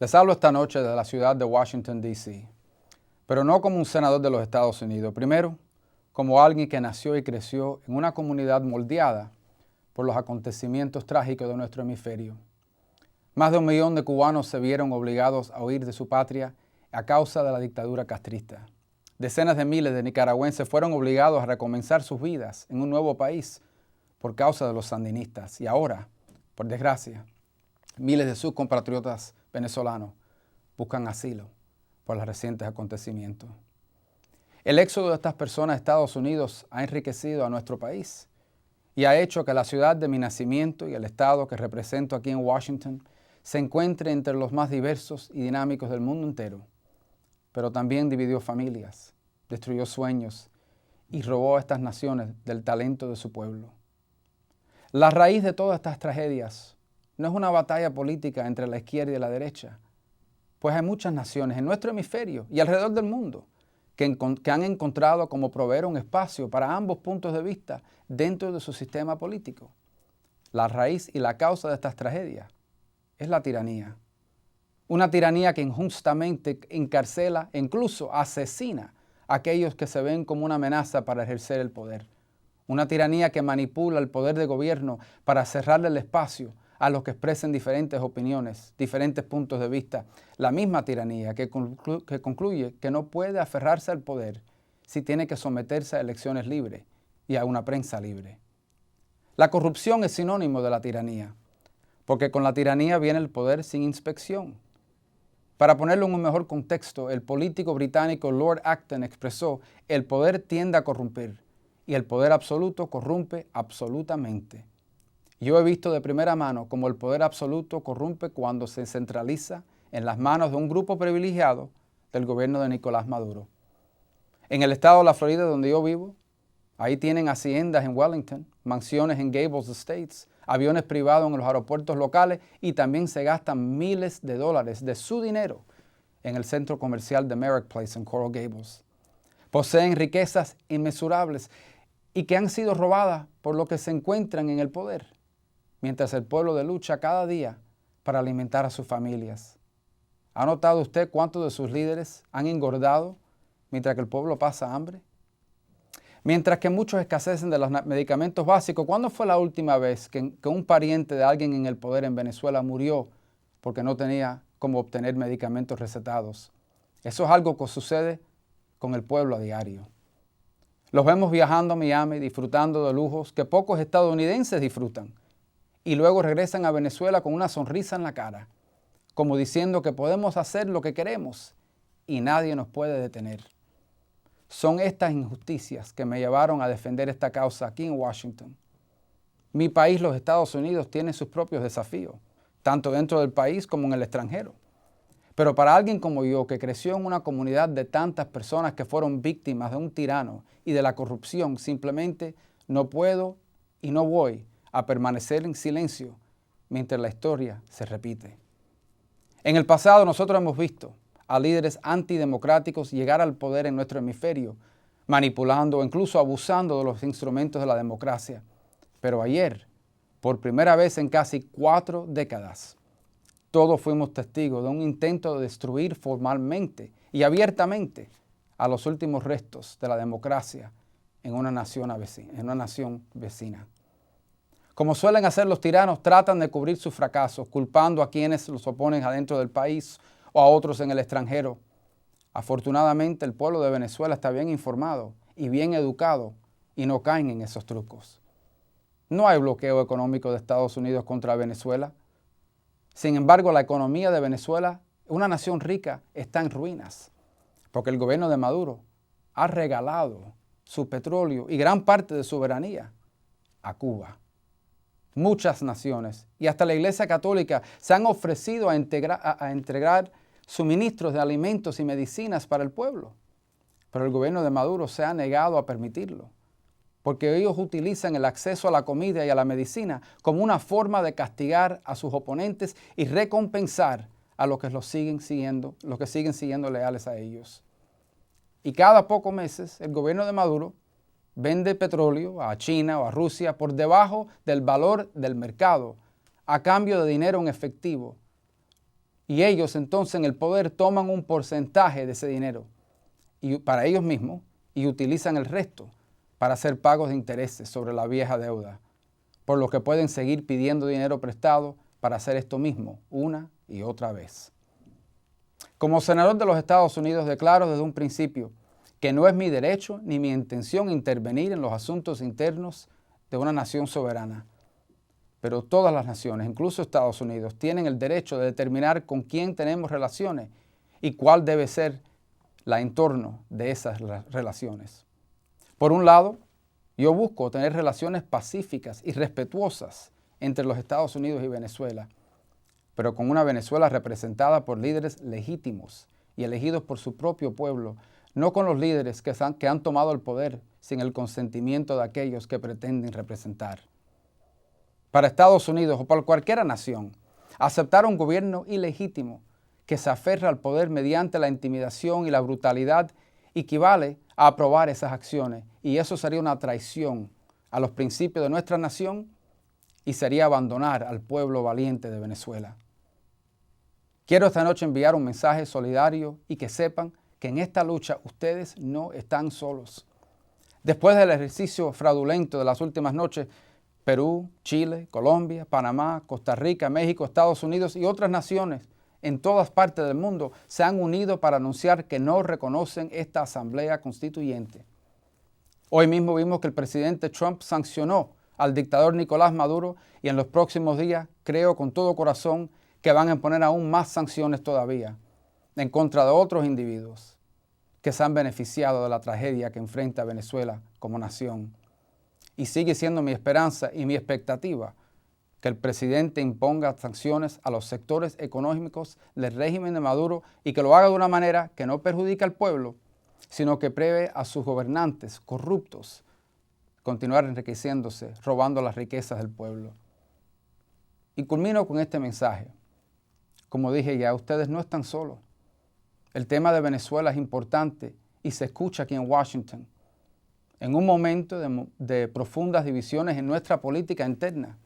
Les hablo esta noche desde la ciudad de Washington, D.C., pero no como un senador de los Estados Unidos. Primero, como alguien que nació y creció en una comunidad moldeada por los acontecimientos trágicos de nuestro hemisferio. Más de 1 millón de cubanos se vieron obligados a huir de su patria a causa de la dictadura castrista. Decenas de miles de nicaragüenses fueron obligados a recomenzar sus vidas en un nuevo país por causa de los sandinistas. Y ahora, por desgracia, miles de sus compatriotas venezolanos buscan asilo por los recientes acontecimientos. El éxodo de estas personas a Estados Unidos ha enriquecido a nuestro país y ha hecho que la ciudad de mi nacimiento y el estado que represento aquí en Washington se encuentre entre los más diversos y dinámicos del mundo entero. Pero también dividió familias, destruyó sueños y robó a estas naciones del talento de su pueblo. La raíz de todas estas tragedias no es una batalla política entre la izquierda y la derecha, pues hay muchas naciones en nuestro hemisferio y alrededor del mundo que han encontrado cómo proveer un espacio para ambos puntos de vista dentro de su sistema político. La raíz y la causa de estas tragedias es la tiranía. Una tiranía que injustamente encarcela e incluso asesina a aquellos que se ven como una amenaza para ejercer el poder. Una tiranía que manipula el poder de gobierno para cerrarle el espacio a los que expresen diferentes opiniones, diferentes puntos de vista. La misma tiranía que concluye que no puede aferrarse al poder si tiene que someterse a elecciones libres y a una prensa libre. La corrupción es sinónimo de la tiranía, porque con la tiranía viene el poder sin inspección. Para ponerlo en un mejor contexto, el político británico Lord Acton expresó: el poder tiende a corromper y el poder absoluto corrompe absolutamente. Yo he visto de primera mano cómo el poder absoluto corrompe cuando se centraliza en las manos de un grupo privilegiado del gobierno de Nicolás Maduro. En el estado de la Florida, donde yo vivo, ahí tienen haciendas en Wellington, mansiones en Gables Estates, aviones privados en los aeropuertos locales y también se gastan miles de dólares de su dinero en el centro comercial de Merrick Place en Coral Gables. Poseen riquezas inmensurables y que han sido robadas por los que se encuentran en el poder, mientras el pueblo lucha cada día para alimentar a sus familias. ¿Ha notado usted cuántos de sus líderes han engordado mientras que el pueblo pasa hambre? Mientras que muchos escasecen de los medicamentos básicos, ¿cuándo fue la última vez que un pariente de alguien en el poder en Venezuela murió porque no tenía cómo obtener medicamentos recetados? Eso es algo que sucede con el pueblo a diario. Los vemos viajando a Miami, disfrutando de lujos que pocos estadounidenses disfrutan, y luego regresan a Venezuela con una sonrisa en la cara, como diciendo que podemos hacer lo que queremos y nadie nos puede detener. Son estas injusticias que me llevaron a defender esta causa aquí en Washington. Mi país, los Estados Unidos, tiene sus propios desafíos, tanto dentro del país como en el extranjero. Pero para alguien como yo, que creció en una comunidad de tantas personas que fueron víctimas de un tirano y de la corrupción, simplemente no puedo y no voy a permanecer en silencio mientras la historia se repite. En el pasado nosotros hemos visto a líderes antidemocráticos llegar al poder en nuestro hemisferio, manipulando o incluso abusando de los instrumentos de la democracia. Pero ayer, por primera vez en casi 4 décadas, todos fuimos testigos de un intento de destruir formalmente y abiertamente a los últimos restos de la democracia en una nación vecina. Como suelen hacer los tiranos, tratan de cubrir sus fracasos, culpando a quienes los oponen adentro del país o a otros en el extranjero. Afortunadamente, el pueblo de Venezuela está bien informado y bien educado y no caen en esos trucos. No hay bloqueo económico de Estados Unidos contra Venezuela. Sin embargo, la economía de Venezuela, una nación rica, está en ruinas, porque el gobierno de Maduro ha regalado su petróleo y gran parte de su soberanía a Cuba. Muchas naciones y hasta la Iglesia Católica se han ofrecido a entregar suministros de alimentos y medicinas para el pueblo, pero el gobierno de Maduro se ha negado a permitirlo, porque ellos utilizan el acceso a la comida y a la medicina como una forma de castigar a sus oponentes y recompensar a los que siguen siguiendo leales a ellos. Y cada pocos meses el gobierno de Maduro vende petróleo a China o a Rusia por debajo del valor del mercado a cambio de dinero en efectivo. y ellos entonces en el poder toman un porcentaje de ese dinero y para ellos mismos y utilizan el resto para hacer pagos de intereses sobre la vieja deuda, por lo que pueden seguir pidiendo dinero prestado para hacer esto mismo una y otra vez. Como senador de los Estados Unidos declaro desde un principio que no es mi derecho ni mi intención intervenir en los asuntos internos de una nación soberana. Pero todas las naciones, incluso Estados Unidos, tienen el derecho de determinar con quién tenemos relaciones y cuál debe ser el entorno de esas relaciones. Por un lado, yo busco tener relaciones pacíficas y respetuosas entre los Estados Unidos y Venezuela, pero con una Venezuela representada por líderes legítimos y elegidos por su propio pueblo, no con los líderes que han tomado el poder sin el consentimiento de aquellos que pretenden representar. Para Estados Unidos o para cualquier nación, aceptar un gobierno ilegítimo que se aferra al poder mediante la intimidación y la brutalidad equivale a aprobar esas acciones, y eso sería una traición a los principios de nuestra nación y sería abandonar al pueblo valiente de Venezuela. Quiero esta noche enviar un mensaje solidario y que sepan que en esta lucha ustedes no están solos. Después del ejercicio fraudulento de las últimas noches, Perú, Chile, Colombia, Panamá, Costa Rica, México, Estados Unidos y otras naciones en todas partes del mundo se han unido para anunciar que no reconocen esta Asamblea Constituyente. Hoy mismo vimos que el presidente Trump sancionó al dictador Nicolás Maduro y en los próximos días creo con todo corazón que van a imponer aún más sanciones todavía en contra de otros individuos que se han beneficiado de la tragedia que enfrenta Venezuela como nación. Y sigue siendo mi esperanza y mi expectativa que el presidente imponga sanciones a los sectores económicos del régimen de Maduro y que lo haga de una manera que no perjudique al pueblo, sino que prevé a sus gobernantes corruptos continuar enriqueciéndose, robando las riquezas del pueblo. Y culmino con este mensaje. Como dije ya, ustedes no están solos. El tema de Venezuela es importante y se escucha aquí en Washington. En un momento de profundas divisiones en nuestra política interna,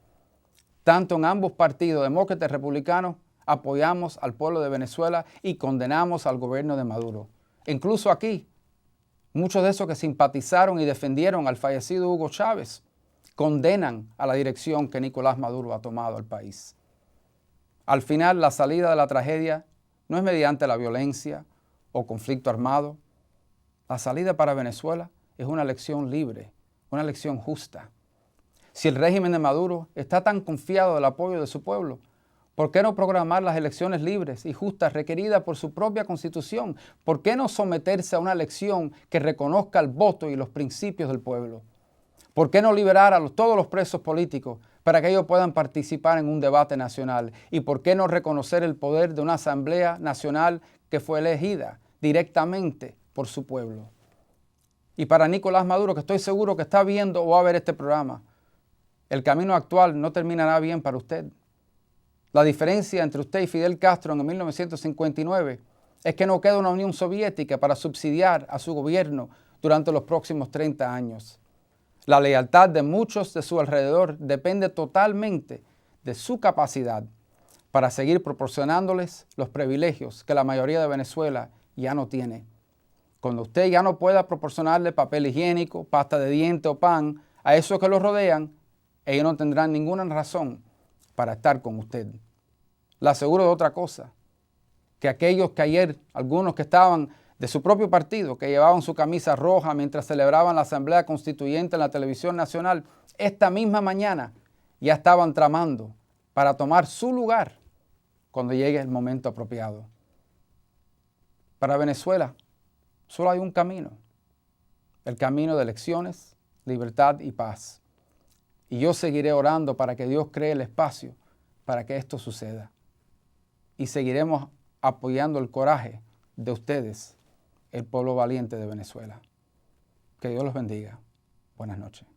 tanto en ambos partidos, demócratas y republicanos, apoyamos al pueblo de Venezuela y condenamos al gobierno de Maduro. Incluso aquí, muchos de esos que simpatizaron y defendieron al fallecido Hugo Chávez condenan a la dirección que Nicolás Maduro ha tomado al país. Al final, la salida de la tragedia no es mediante la violencia o conflicto armado. La salida para Venezuela es una elección libre, una elección justa. Si el régimen de Maduro está tan confiado del apoyo de su pueblo, ¿por qué no programar las elecciones libres y justas requeridas por su propia Constitución? ¿Por qué no someterse a una elección que reconozca el voto y los principios del pueblo? ¿Por qué no liberar a todos los presos políticos para que ellos puedan participar en un debate nacional? ¿Y por qué no reconocer el poder de una Asamblea Nacional que fue elegida directamente por su pueblo? Y para Nicolás Maduro, que estoy seguro que está viendo o va a ver este programa, el camino actual no terminará bien para usted. La diferencia entre usted y Fidel Castro en 1959 es que no queda una Unión Soviética para subsidiar a su gobierno durante los próximos 30 años. La lealtad de muchos de su alrededor depende totalmente de su capacidad para seguir proporcionándoles los privilegios que la mayoría de Venezuela ya no tiene. Cuando usted ya no pueda proporcionarle papel higiénico, pasta de diente o pan a esos que los rodean, ellos no tendrán ninguna razón para estar con usted. Le aseguro de otra cosa, que aquellos que ayer, algunos que estaban de su propio partido, que llevaban su camisa roja mientras celebraban la Asamblea Constituyente en la televisión nacional, esta misma mañana ya estaban tramando para tomar su lugar cuando llegue el momento apropiado. Para Venezuela solo hay un camino, el camino de elecciones, libertad y paz. Y yo seguiré orando para que Dios cree el espacio para que esto suceda. Y seguiremos apoyando el coraje de ustedes, el pueblo valiente de Venezuela. Que Dios los bendiga. Buenas noches.